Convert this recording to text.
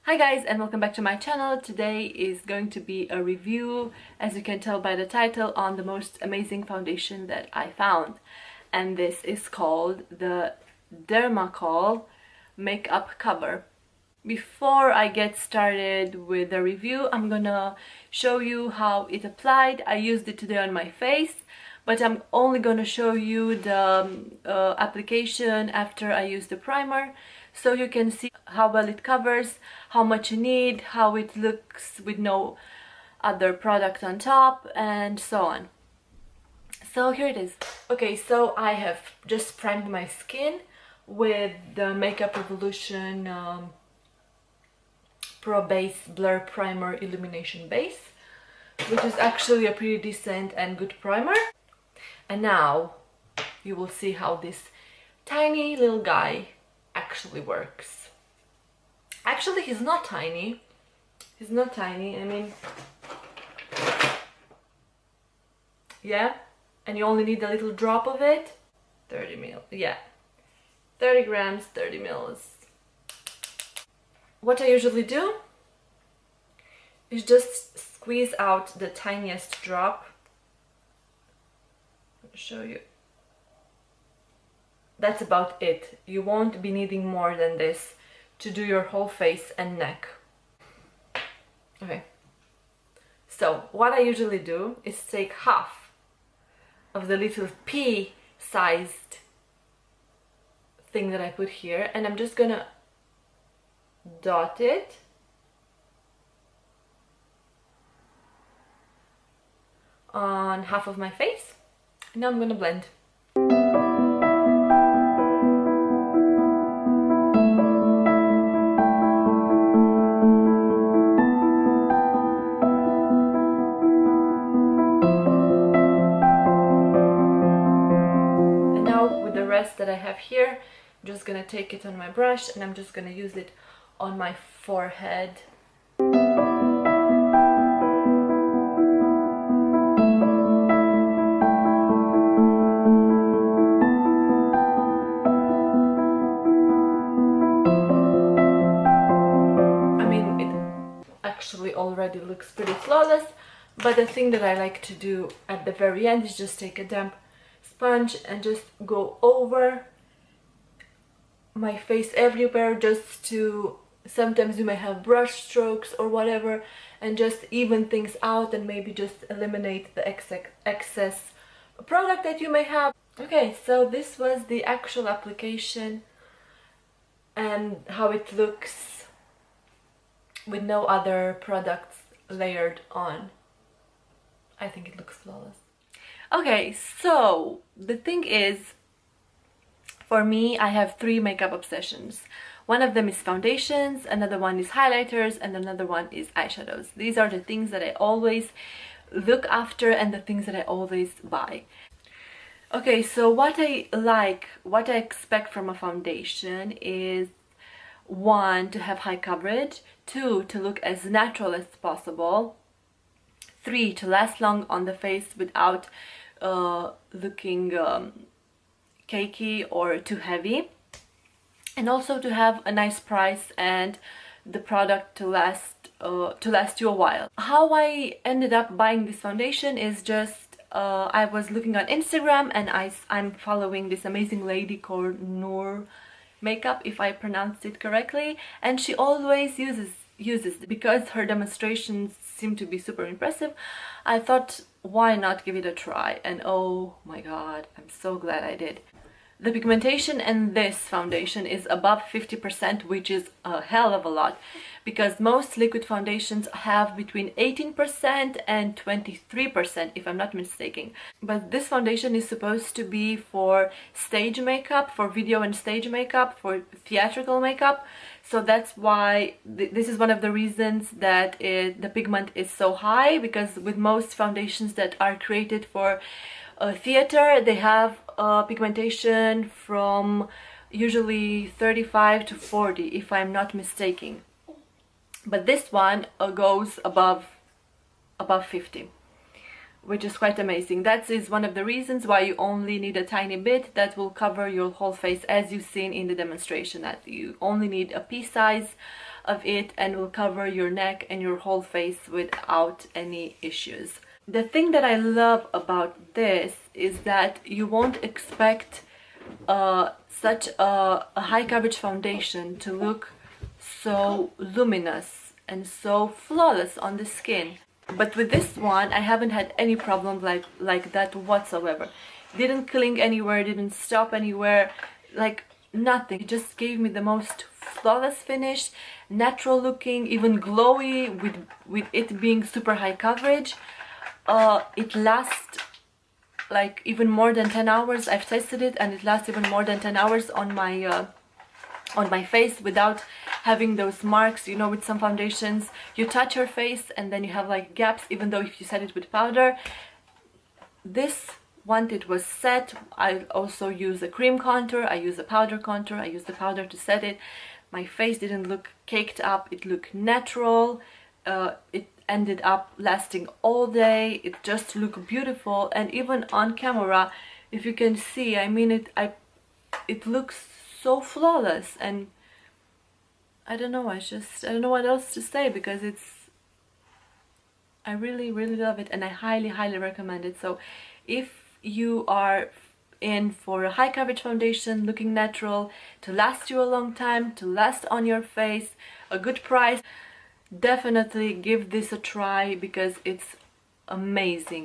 Hi guys, and welcome back to my channel. Today is going to be a review, as you can tell by the title, on the most amazing foundation that I found. And this is called the Dermacol Makeup Cover. Before I get started with the review, I'm gonna show you how it applied. I used it today on my face, but I'm only gonna show you the application after I use the primer, so you can see how well it covers, how much you need, how it looks with no other product on top, and so on. So here it is. Okay, so I have just primed my skin with the Makeup Revolution Pro Base Blur Primer Illumination Base, which is actually a pretty decent and good primer. And now you will see how this tiny little guy actually works. Actually, he's not tiny. He's not tiny. I mean, yeah, and you only need a little drop of it. 30 ml, yeah. 30 grams, 30 mils. What I usually do is just squeeze out the tiniest drop. I'll show you. That's about it. You won't be needing more than this to do your whole face and neck. Okay. So what I usually do is take half of the little pea-sized thing that I put here, and I'm just gonna dot it on half of my face. Now I'm gonna blend. And now with the rest that I have here, I'm just gonna take it on my brush and I'm just gonna use it on my forehead. I mean, it actually already looks pretty flawless, but the thing that I like to do at the very end is just take a damp sponge and just go over my face everywhere, just to, sometimes you may have brush strokes or whatever, and just even things out and maybe just eliminate the excess product that you may have. Okay, so this was the actual application and how it looks with no other products layered on. I think it looks flawless. Okay, so the thing is, for me, I have 3 makeup obsessions. One of them is foundations, another one is highlighters, and another one is eyeshadows. These are the things that I always look after and the things that I always buy. Okay, so what I expect from a foundation is 1, to have high coverage, 2, to look as natural as possible, 3, to last long on the face without looking cakey or too heavy, and also to have a nice price and the product to last you a while. How I ended up buying this foundation is just I was looking on Instagram and I'm following this amazing lady called Noor Makeup, if I pronounced it correctly, and she always uses because her demonstrations seem to be super impressive. I thought, why not give it a try? And oh my god, I'm so glad I did. The pigmentation in this foundation is above 50%, which is a hell of a lot, because most liquid foundations have between 18% and 23%, if I'm not mistaken. But this foundation is supposed to be for stage makeup, for video and stage makeup, for theatrical makeup. So that's why this is one of the reasons that the pigment is so high, because with most foundations that are created for theater, they have pigmentation from usually 35 to 40, if I'm not mistaken. But this one goes above 50, which is quite amazing. That is one of the reasons why you only need a tiny bit that will cover your whole face, as you've seen in the demonstration, that you only need a pea-size of it and will cover your neck and your whole face without any issues. The thing that I love about this is that you won't expect such a high coverage foundation to look so luminous and so flawless on the skin. But with this one, I haven't had any problem like that whatsoever. Didn't cling anywhere, didn't stop anywhere, like nothing. It just gave me the most flawless finish, natural looking, even glowy with it being super high coverage. It lasts like even more than 10 hours. I've tested it and it lasts even more than 10 hours on my face without having those marks. You know, with some foundations you touch your face and then you have like gaps, even though if you set it with powder. This, once it was set, I also use a cream contour, I use a powder contour, I use the powder to set it. My face didn't look caked up, it looked natural. It ended up lasting all day. It just looked beautiful, and even on camera, if you can see, I mean, it looks so flawless. And I don't know, I don't know what else to say, because I really love it, and I highly recommend it. So if you are in for a high coverage foundation, looking natural, to last you a long time, to last on your face, a good price, definitely give this a try, because it's amazing.